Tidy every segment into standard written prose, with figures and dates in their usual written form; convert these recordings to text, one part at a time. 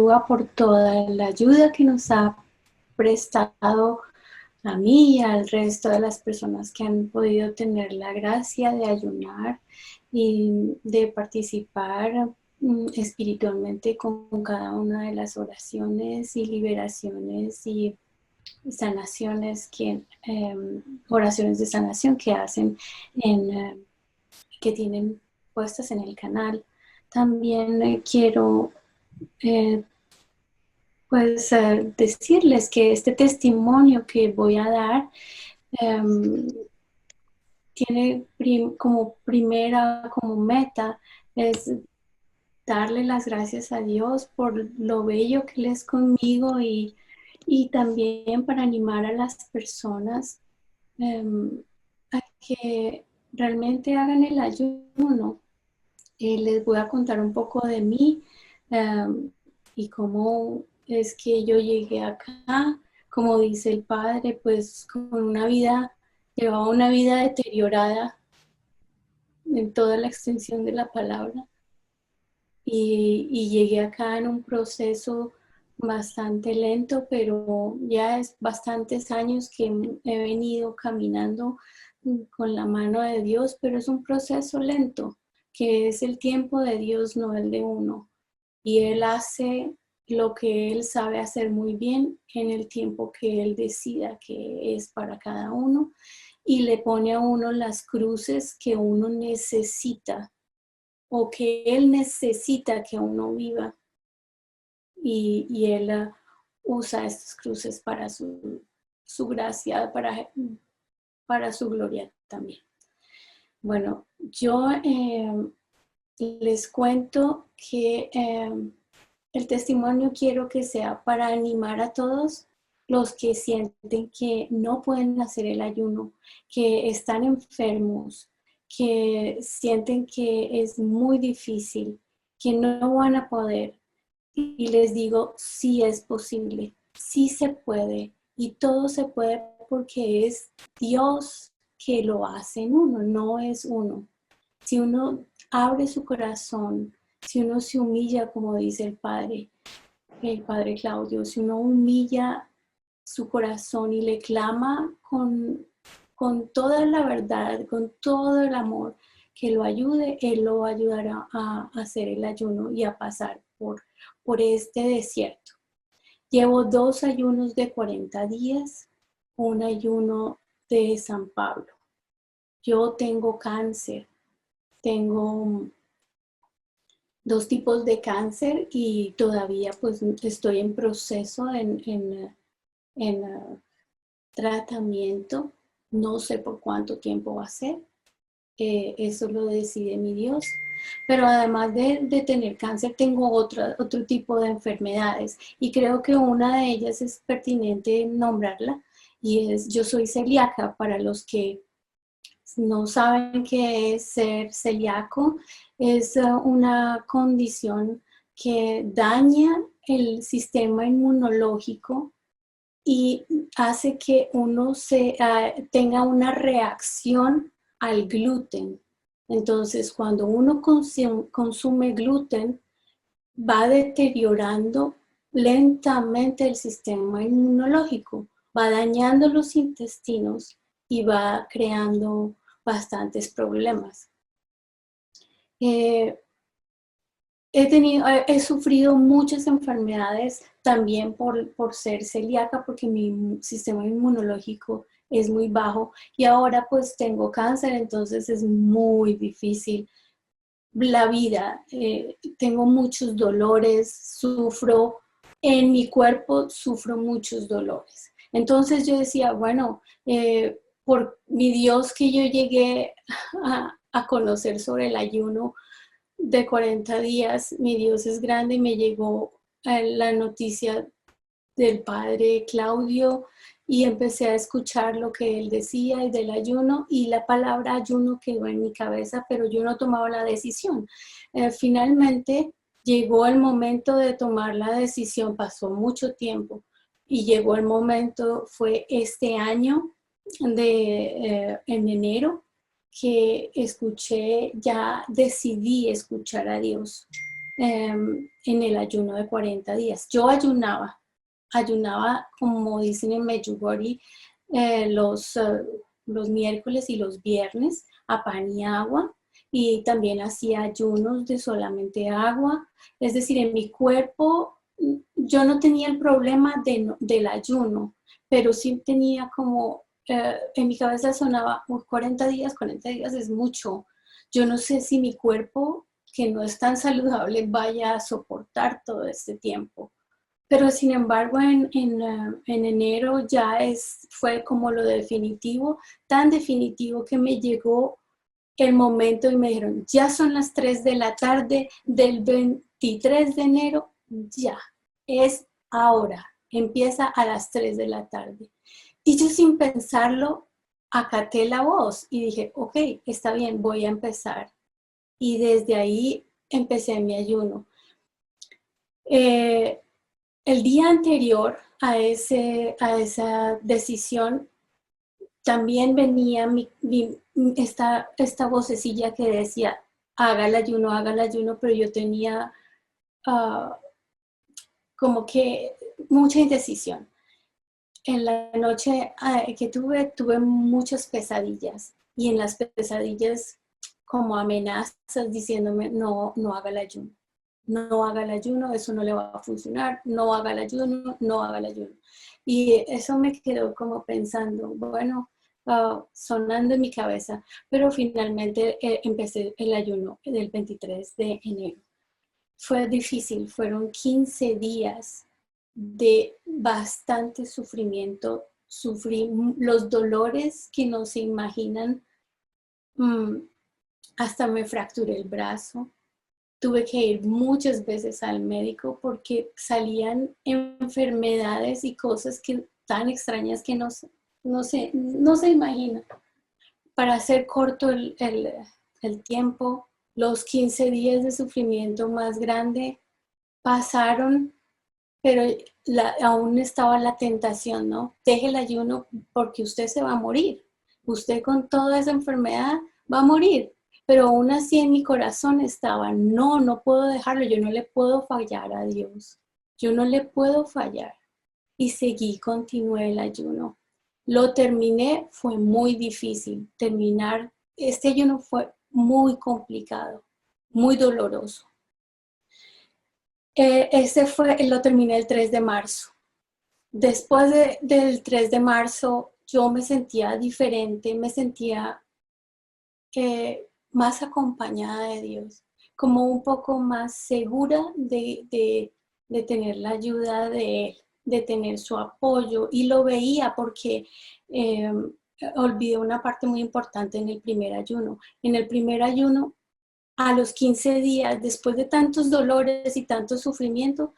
Yoruba por toda la ayuda que nos ha prestado a mí y al resto de las personas que han podido tener la gracia de ayunar y de participar espiritualmente con cada una de las oraciones y liberaciones y sanaciones oraciones de sanación que hacen que tienen puestas en el canal. También quiero decirles que este testimonio que voy a dar tiene como meta es darle las gracias a Dios por lo bello que Él es conmigo y también para animar a las personas a que realmente hagan el ayuno. Les voy a contar un poco de mí y cómo es que yo llegué acá. Como dice el padre, pues llevaba una vida deteriorada en toda la extensión de la palabra. Y llegué acá en un proceso bastante lento, pero ya es bastantes años que he venido caminando con la mano de Dios, pero es un proceso lento, que es el tiempo de Dios, no el de uno. Y Él hace lo que Él sabe hacer muy bien en el tiempo que Él decida que es para cada uno y le pone a uno las cruces que uno necesita o que Él necesita que uno viva y Él usa estas cruces para su gracia, para su gloria también. Bueno, yo les cuento que el testimonio quiero que sea para animar a todos los que sienten que no pueden hacer el ayuno, que están enfermos, que sienten que es muy difícil, que no van a poder. Y les digo, sí es posible, sí se puede. Y todo se puede porque es Dios que lo hace en uno, no es uno. Si uno abre su corazón, si uno se humilla, como dice el padre Claudio, si uno humilla su corazón y le clama con toda la verdad, con todo el amor, que lo ayude, Él lo ayudará a hacer el ayuno y a pasar por este desierto. Llevo 2 ayunos de 40 días, un ayuno de San Pablo. Yo tengo cáncer, tengo 2 tipos de cáncer y todavía pues estoy en proceso en tratamiento. No sé por cuánto tiempo va a ser. Eso lo decide mi Dios. Pero además de tener cáncer, tengo otro tipo de enfermedades y creo que una de ellas es pertinente nombrarla y yo soy celíaca. Para los que no saben qué es ser celíaco, es una condición que daña el sistema inmunológico y hace que uno tenga una reacción al gluten. Entonces, cuando uno consume gluten, va deteriorando lentamente el sistema inmunológico, va dañando los intestinos y va creando bastantes problemas. He sufrido muchas enfermedades también por ser celíaca, porque mi sistema inmunológico es muy bajo y ahora pues tengo cáncer, entonces es muy difícil la vida. Tengo muchos dolores, sufro en mi cuerpo, sufro muchos dolores. Entonces yo decía, bueno, por mi Dios que yo llegué a conocer sobre el ayuno de 40 días, mi Dios es grande, y me llegó la noticia del padre Claudio y empecé a escuchar lo que él decía y del ayuno, y la palabra ayuno quedó en mi cabeza, pero yo no tomaba la decisión. Finalmente llegó el momento de tomar la decisión, pasó mucho tiempo y llegó el momento, fue este año en enero, que ya decidí escuchar a Dios. en el ayuno de 40 días. Yo ayunaba como dicen en Medjugorje, los miércoles y los viernes a pan y agua, y también hacía ayunos de solamente agua. Es decir, en mi cuerpo yo no tenía el problema del ayuno, pero sí tenía como, en mi cabeza sonaba, 40 días, 40 días es mucho. Yo no sé si mi cuerpo, que no es tan saludable, vaya a soportar todo este tiempo. Pero sin embargo, en enero ya fue como lo definitivo, tan definitivo que me llegó el momento y me dijeron, ya son las 3 de la tarde del 23 de enero, ya, es ahora, empieza a las 3 de la tarde. Y yo sin pensarlo, acaté la voz y dije, ok, está bien, voy a empezar. Y desde ahí empecé mi ayuno. Eh, el día anterior a esa decisión, también venía esta vocecilla que decía, haga el ayuno, pero yo tenía uh, como que mucha indecisión. En la noche que tuve muchas pesadillas, y en las pesadillas como amenazas diciéndome, no, no haga el ayuno. No haga el ayuno, eso no le va a funcionar, no haga el ayuno, no haga el ayuno. Y eso me quedó como pensando, bueno, sonando en mi cabeza, pero finalmente empecé el ayuno del 23 de enero. Fue difícil, fueron 15 días de bastante sufrimiento, sufrí los dolores que no se imaginan, hasta me fracturé el brazo. Tuve que ir muchas veces al médico porque salían enfermedades y cosas tan extrañas que no se imagina. Para hacer corto el tiempo, los 15 días de sufrimiento más grande pasaron, pero aún estaba la tentación, ¿no? Deje el ayuno porque usted se va a morir. Usted con toda esa enfermedad va a morir. Pero aún así en mi corazón estaba, no, no puedo dejarlo, yo no le puedo fallar a Dios. Yo no le puedo fallar. Y continué el ayuno. Lo terminé, fue muy difícil. Terminar este ayuno fue muy complicado, muy doloroso. Lo terminé el 3 de marzo. Después del 3 de marzo, yo me sentía diferente, me sentía más acompañada de Dios, como un poco más segura de tener la ayuda de Él, de tener su apoyo. Y lo veía porque olvidé una parte muy importante en el primer ayuno. En el primer ayuno, a los 15 días, después de tantos dolores y tanto sufrimiento,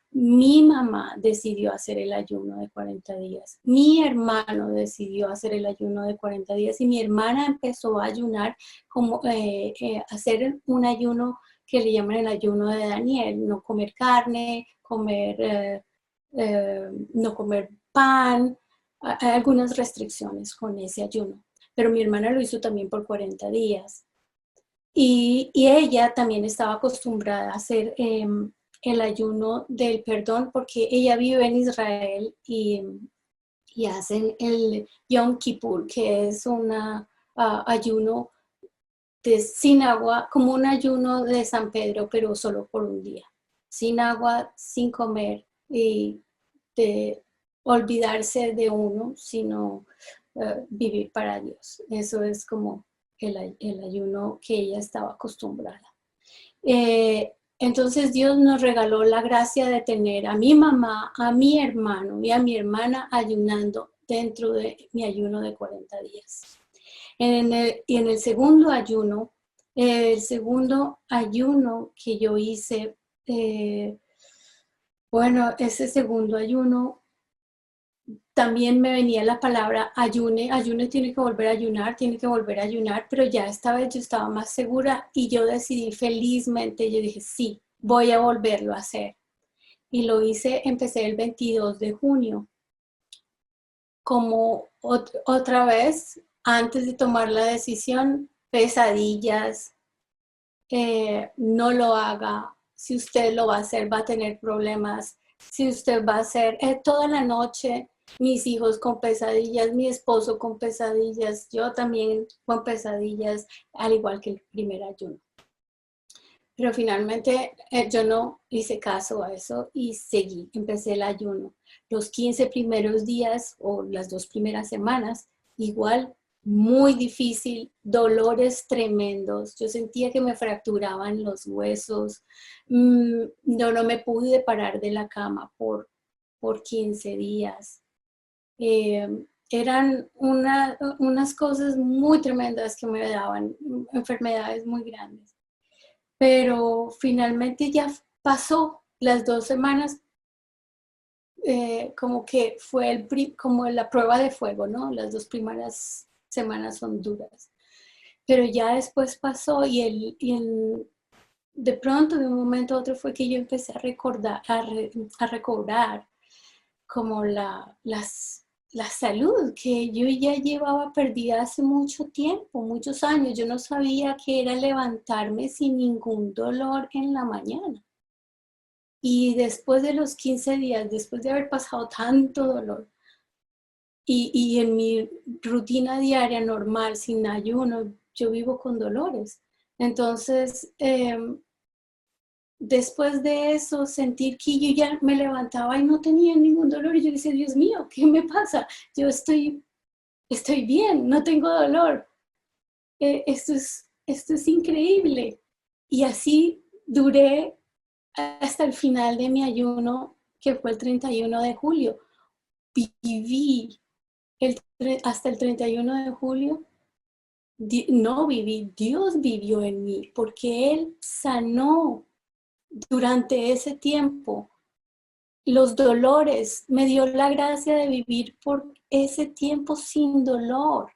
mi mamá decidió hacer el ayuno de 40 días. Mi hermano decidió hacer el ayuno de 40 días y mi hermana empezó a ayunar, hacer un ayuno que le llaman el ayuno de Daniel. No comer carne, no comer pan, hay algunas restricciones con ese ayuno. Pero mi hermana lo hizo también por 40 días. Y ella también estaba acostumbrada a hacer el ayuno del perdón porque ella vive en Israel y hacen el Yom Kippur, que es un ayuno sin agua, como un ayuno de San Pedro, pero solo por un día. Sin agua, sin comer y de olvidarse de uno, sino vivir para Dios. Eso es como el ayuno que ella estaba acostumbrada. Entonces Dios nos regaló la gracia de tener a mi mamá, a mi hermano y a mi hermana ayunando dentro de mi ayuno de 40 días. Y en el segundo ayuno que yo hice, bueno, ese segundo ayuno también me venía la palabra ayune, tiene que volver a ayunar, pero ya esta vez yo estaba más segura y yo decidí felizmente, yo dije, sí, voy a volverlo a hacer. Y lo hice, empecé el 22 de junio. Como otra vez, antes de tomar la decisión, pesadillas, no lo haga, si usted lo va a hacer, va a tener problemas. Si usted va a hacer toda la noche, mis hijos con pesadillas, mi esposo con pesadillas, yo también con pesadillas, al igual que el primer ayuno. Pero finalmente yo no hice caso a eso y seguí, empecé el ayuno. Los 15 primeros días o las 2 primeras semanas, igual muy difícil, dolores tremendos. Yo sentía que me fracturaban los huesos. No me pude parar de la cama por 15 días. Eran unas cosas muy tremendas que me daban, enfermedades muy grandes. Pero finalmente ya pasó las 2 semanas, como que fue como la prueba de fuego, ¿no? Las 2 primeras semanas son duras. Pero ya después pasó de pronto, de un momento a otro, fue que yo empecé a recordar, a recobrar como la salud que yo ya llevaba perdida hace mucho tiempo, muchos años. Yo no sabía qué era levantarme sin ningún dolor en la mañana. Y después de los 15 días, después de haber pasado tanto dolor, y en mi rutina diaria normal, sin ayuno, yo vivo con dolores. Entonces, después de eso, sentir que yo ya me levantaba y no tenía ningún dolor. Y yo decía, Dios mío, ¿qué me pasa? Yo estoy bien, no tengo dolor. Esto es increíble. Y así duré hasta el final de mi ayuno, que fue el 31 de julio. Viví hasta el 31 de julio. No viví, Dios vivió en mí, porque Él sanó durante ese tiempo los dolores, me dio la gracia de vivir por ese tiempo sin dolor.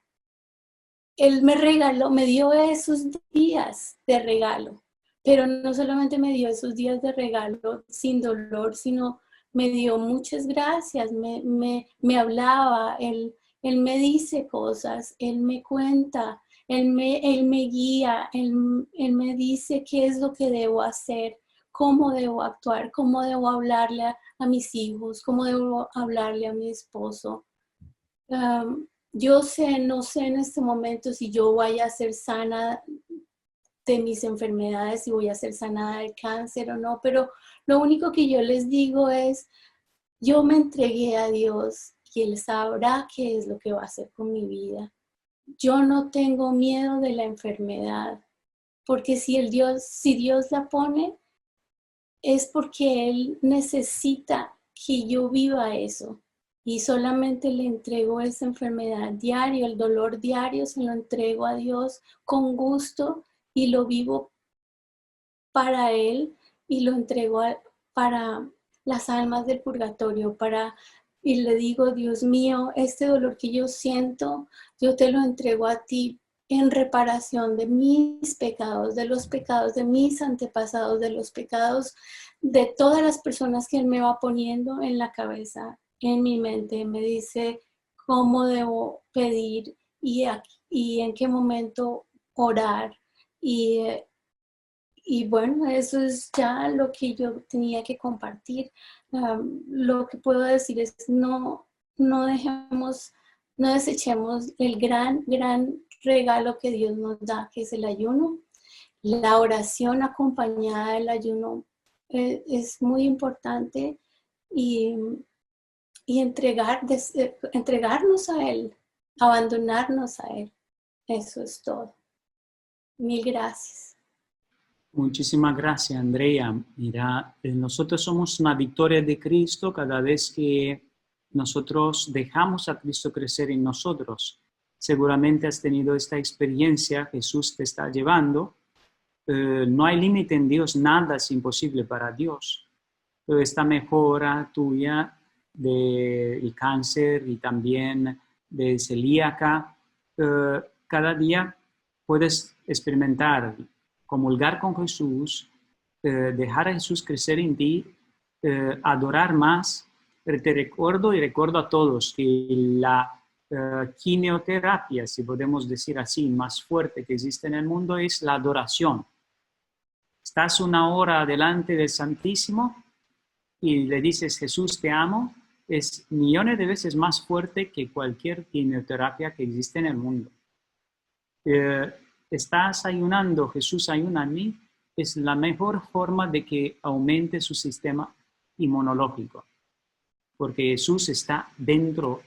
Él me regaló, me dio esos días de regalo, pero no solamente me dio esos días de regalo sin dolor, sino me dio muchas gracias, me hablaba, él me dice cosas, Él me cuenta, Él me guía, él me dice qué es lo que debo hacer, cómo debo actuar, cómo debo hablarle a mis hijos, cómo debo hablarle a mi esposo. Yo no sé en este momento si yo vaya a ser sana de mis enfermedades, si voy a ser sanada del cáncer o no, pero lo único que yo les digo es, yo me entregué a Dios y Él sabrá qué es lo que va a hacer con mi vida. Yo no tengo miedo de la enfermedad, porque si Dios la pone, es porque Él necesita que yo viva eso. Y solamente le entrego esa enfermedad diario, el dolor diario, se lo entrego a Dios con gusto y lo vivo para Él y lo entrego para las almas del purgatorio, y le digo, Dios mío, este dolor que yo siento, yo te lo entrego a ti en reparación de mis pecados, de los pecados de mis antepasados, de los pecados de todas las personas que Él me va poniendo en la cabeza, en mi mente. Me dice cómo debo pedir y en qué momento orar. Y bueno, eso es ya lo que yo tenía que compartir. Lo que puedo decir es no desechemos el gran regalo que Dios nos da, que es el ayuno. La oración acompañada del ayuno es muy importante y, entregarnos a Él, abandonarnos a Él. Eso es todo. Mil gracias. Muchísimas gracias, Andrea. Mira, nosotros somos una victoria de Cristo cada vez que nosotros dejamos a Cristo crecer en nosotros. Seguramente has tenido esta experiencia, Jesús te está llevando. No hay límite en Dios, nada es imposible para Dios. Esta mejora tuya del cáncer y también de celíaca, cada día puedes experimentar, comulgar con Jesús, dejar a Jesús crecer en ti, adorar más. Pero te recuerdo y recuerdo a todos que la quimioterapia, si podemos decir así, más fuerte que existe en el mundo es la adoración. estás una hora delante del Santísimo y le dices, Jesús, te amo, es millones de veces más fuerte que cualquier quimioterapia que existe en el mundo. Estás ayunando, Jesús ayuna en mí, es la mejor forma de que aumente su sistema inmunológico, porque Jesús está dentro,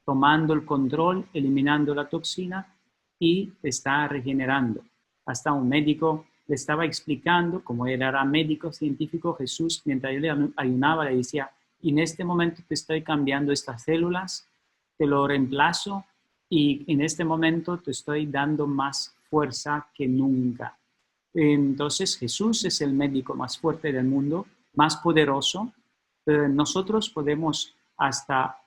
tomando el control, eliminando la toxina y está regenerando. Hasta un médico le estaba explicando, como él era médico científico, Jesús, mientras él ayunaba, le decía, en este momento te estoy cambiando estas células, te lo reemplazo y en este momento te estoy dando más fuerza que nunca. Entonces Jesús es el médico más fuerte del mundo, más poderoso. Nosotros podemos hasta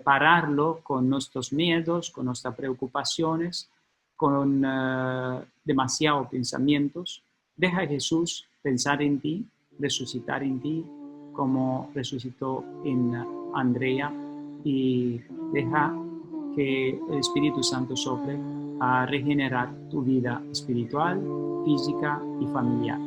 pararlo con nuestros miedos, con nuestras preocupaciones, con demasiados pensamientos. Deja a Jesús pensar en ti, resucitar en ti, como resucitó en Andrea, y deja que el Espíritu Santo sople a regenerar tu vida espiritual, física y familiar.